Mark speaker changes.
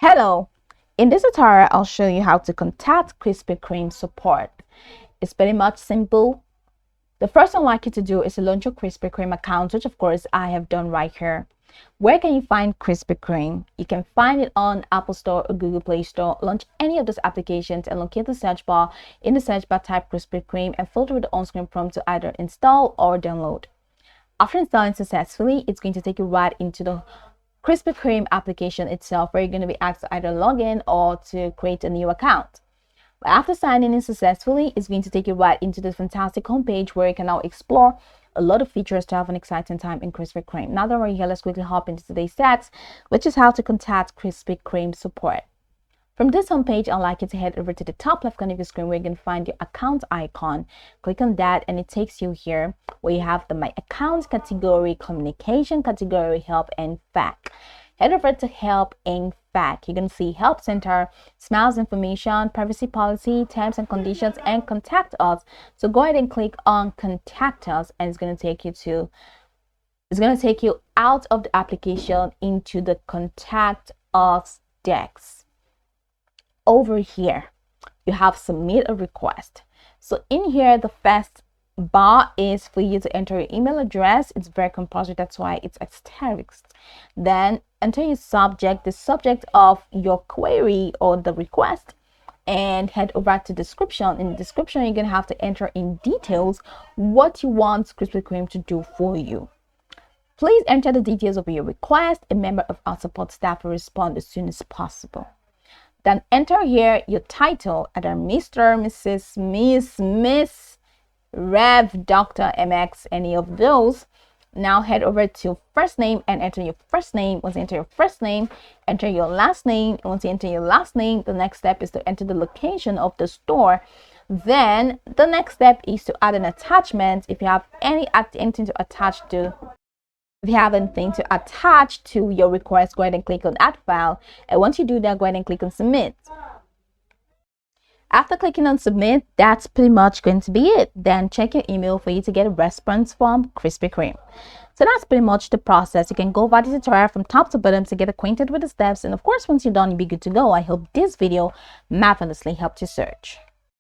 Speaker 1: Hello, in this tutorial I'll show you how to contact Krispy Kreme support. It's pretty much simple. The first thing I'd like you to do is to launch your Krispy Kreme account, which of course I have done right here. Where can you find Krispy Kreme? You can find it on Apple Store or Google Play Store. Launch any of those applications and locate the search bar. In the search bar, type Krispy Kreme and filter with the on-screen prompt to either install or download. After installing successfully, it's going to take you right into the Krispy Kreme application itself, where you're going to be asked to either log in or to create a new account. But after signing in successfully, it's going to take you right into this fantastic homepage where you can now explore a lot of features to have an exciting time in Krispy Kreme. Now that we're here, let's quickly hop into today's text, which is how to contact Krispy Kreme support. From this homepage, I'd like you to head over to the top left corner of your screen where you can find your account icon. Click on that and it takes you here where you have the My Accounts category, Communication category, Help and FAQ. Head over to Help and FAQ. You're going to see Help Center, Smiles Information, Privacy Policy, Terms and Conditions, and Contact Us. So go ahead and click on Contact Us and it's going to take you out of the application into the Contact Us decks. Over here you have Submit a Request. So in here, the first bar is for you to enter your email address. It's very compulsory, that's why it's asterisk. Then enter your subject, the subject of your query or the request, and head over to description. In the description, you're gonna have to enter in details what you want Krispy Kreme to do for you. Please enter the details of your request. A member of our support staff will respond as soon as possible. Then enter here your title, either Mr., Mrs., Miss, Rev, Dr., MX, any of those. Now head over to first name and enter your first name. Once you enter your first name, enter your last name. Once you enter your last name, the next step is to enter the location of the store. Then the next step is to add an attachment. If you have anything to attach to, if you have anything to attach to your request, go ahead and click on Add File. And once you do that, go ahead and click on Submit. After clicking on Submit, that's pretty much going to be it. Then check your email for you to get a response from Krispy Kreme. So that's pretty much the process. You can go over the tutorial from top to bottom to get acquainted with the steps. And of course, once you're done, you'll be good to go. I hope this video marvelously helped you search.